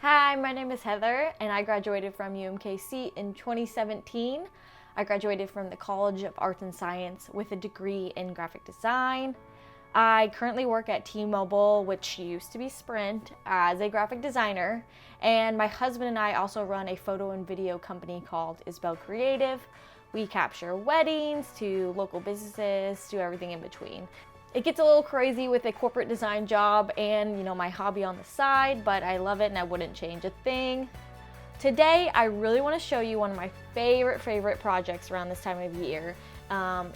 Hi, my name is Heather and I graduated from UMKC in 2017. I graduated from the College of Arts and Science with a degree in graphic design. I currently work at T-Mobile, which used to be Sprint, as a graphic designer. And my husband and I also run a photo and video company called Isbell Creative. We capture weddings to local businesses to everything in between. It gets a little crazy with a corporate design job and, my hobby on the side, but I love it and I wouldn't change a thing. Today, I really want to show you one of my favorite projects around this time of year.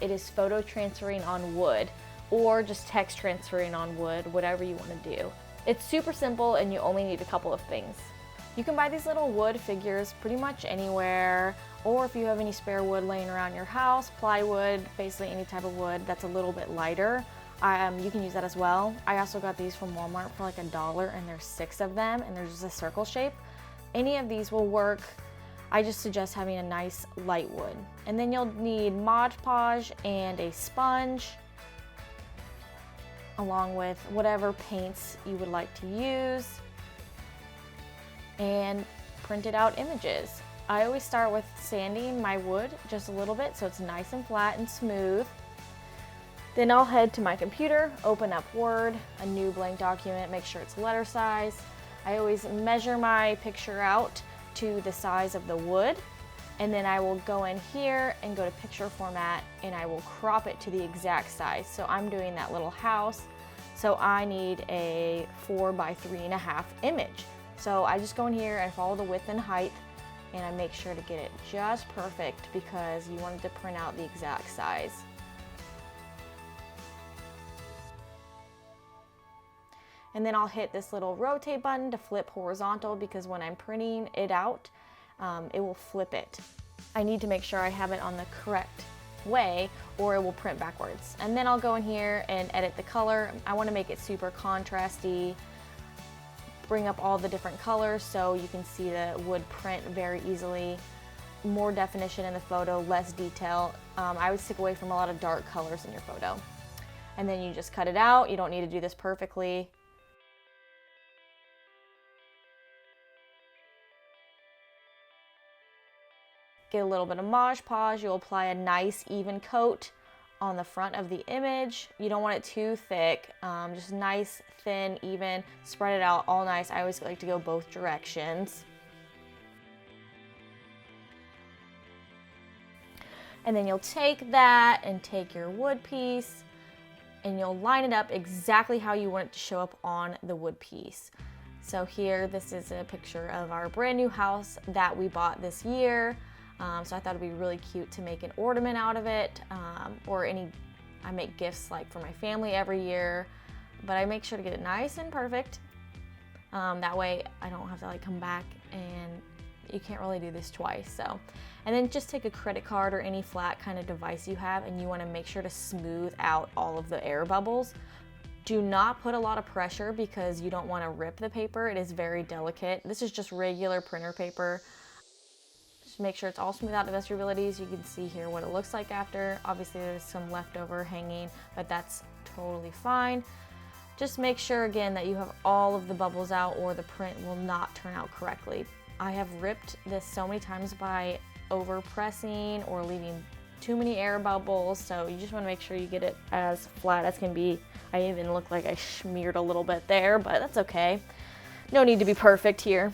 It is photo transferring on wood, or just text transferring on wood, whatever you want to do. It's super simple and you only need a couple of things. You can buy these little wood figures pretty much anywhere, or if you have any spare wood laying around your house, plywood, basically any type of wood that's a little bit lighter. You can use that as well. I also got these from Walmart for like $1 and there's 6 of them and there's just a circle shape. Any of these will work. I just suggest having a nice light wood. And then you'll need Mod Podge and a sponge, along with whatever paints you would like to use, and printed out images. I always start with sanding my wood just a little bit so it's nice and flat and smooth. Then I'll head to my computer, open up Word, a new blank document, make sure it's letter size. I always measure my picture out to the size of the wood, and then I will go in here and go to picture format and I will crop it to the exact size. So I'm doing that little house, so I need a 4 by 3.5 image. So I just go in here and follow the width and height, and I make sure to get it just perfect because you want it to print out the exact size. And then I'll hit this little rotate button to flip horizontal because when I'm printing it out, it will flip it. I need to make sure I have it on the correct way or it will print backwards. And then I'll go in here and edit the color. I want to make it super contrasty, bring up all the different colors so you can see the wood print very easily. More definition in the photo, less detail. I would stick away from a lot of dark colors in your photo. And then you just cut it out. You don't need to do this perfectly. Get a little bit of Mosh Podge. You'll apply a nice even coat on the front of the image. You don't want it too thick, just nice, thin, even. Spread it out all nice. I always like to go both directions. And then you'll take that and take your wood piece and you'll line it up exactly how you want it to show up on the wood piece. So here, this is a picture of our brand new house that we bought this year. So I thought it'd be really cute to make an ornament out of it, I make gifts like for my family every year, but I make sure to get it nice and perfect. That way I don't have to come back, and you can't really do this twice. And then just take a credit card or any flat kind of device you have, and you want to make sure to smooth out all of the air bubbles. Do not put a lot of pressure because you don't want to rip the paper. It is very delicate. This is just regular printer paper. Make sure it's all smooth out to the best of your abilities. You can see here what it looks like after. Obviously there's some leftover hanging, but that's totally fine. Just make sure again that you have all of the bubbles out or the print will not turn out correctly. I have ripped this so many times by over pressing or leaving too many air bubbles, so you just want to make sure you get it as flat as can be. I even look like I smeared a little bit there, but that's okay. No need to be perfect here.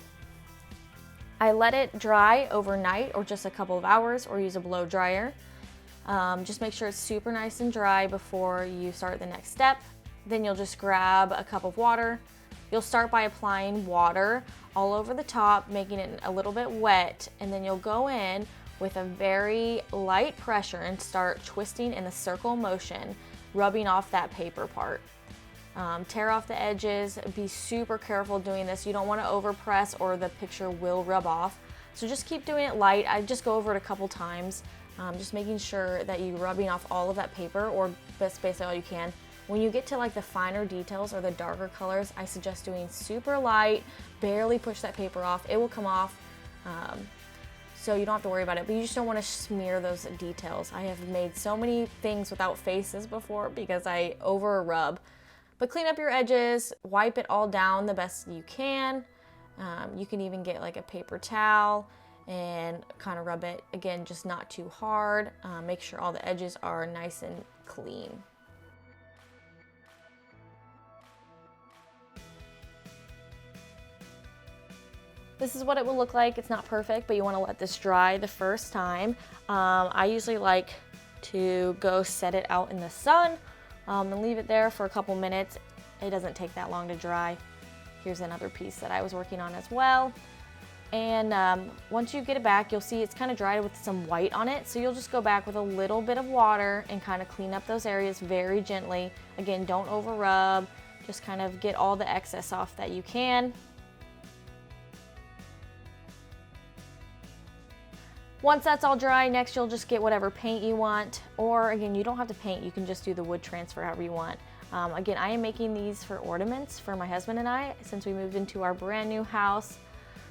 I let it dry overnight or just a couple of hours, or use a blow dryer. Just make sure it's super nice and dry before you start the next step. Then you'll just grab a cup of water. You'll start by applying water all over the top, making it a little bit wet, and then you'll go in with a very light pressure and start twisting in a circle motion, rubbing off that paper part. Tear off the edges. Be super careful doing this. You don't want to overpress or the picture will rub off. So just keep doing it light. I just go over it a couple times, just making sure that you're rubbing off all of that paper, or basically all you can. When you get to the finer details or the darker colors, I suggest doing super light, barely push that paper off. It will come off, so you don't have to worry about it, but you just don't want to smear those details. I have made so many things without faces before because I over rub. But clean up your edges, wipe it all down the best you can, You can even get like a paper towel and kind of rub it, again, just not too hard. Make sure all the edges are nice and clean. This is what it will look like. It's not perfect, but you want to let this dry the first time. I usually like to go set it out in the sun and leave it there for a couple minutes. It doesn't take that long to dry. Here's another piece that I was working on as well. And once you get it back, you'll see it's kind of dried with some white on it. So you'll just go back with a little bit of water and kind of clean up those areas very gently. Again, don't over rub, just kind of get all the excess off that you can. Once that's all dry, next you'll just get whatever paint you want, or again, you don't have to paint, you can just do the wood transfer however you want. Again, I am making these for ornaments for my husband and I since we moved into our brand new house.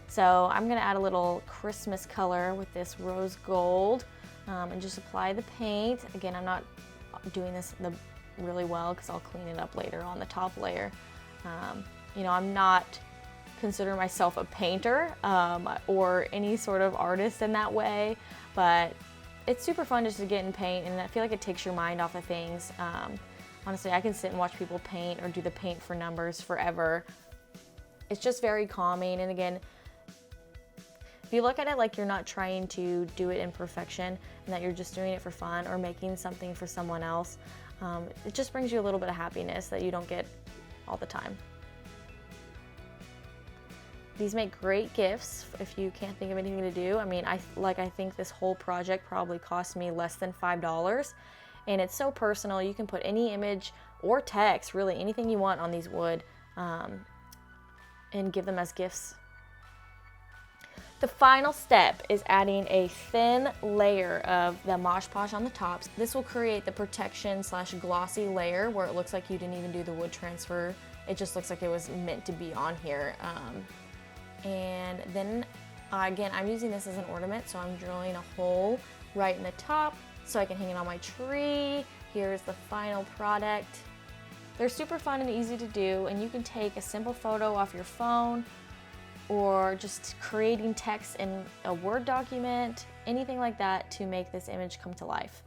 So I'm gonna add a little Christmas color with this rose gold and just apply the paint. Again, I'm not doing this really well because I'll clean it up later on the top layer. You know, I'm not consider myself a painter or any sort of artist in that way, but it's super fun just to get in paint, and I feel like it takes your mind off of things. Honestly, I can sit and watch people paint or do the paint for numbers forever. It's just very calming, and again, if you look at it like you're not trying to do it in perfection and that you're just doing it for fun or making something for someone else, it just brings you a little bit of happiness that you don't get all the time. These make great gifts if you can't think of anything to do. I mean, I think this whole project probably cost me less than $5, and it's so personal. You can put any image or text, really anything you want on these wood, and give them as gifts. The final step is adding a thin layer of the Mosh Posh on the tops. This will create the protection / glossy layer where it looks like you didn't even do the wood transfer. It just looks like it was meant to be on here. And then again, I'm using this as an ornament, so I'm drilling a hole right in the top so I can hang it on my tree. Here's the final product. They're super fun and easy to do, and you can take a simple photo off your phone or just creating text in a Word document, anything like that to make this image come to life.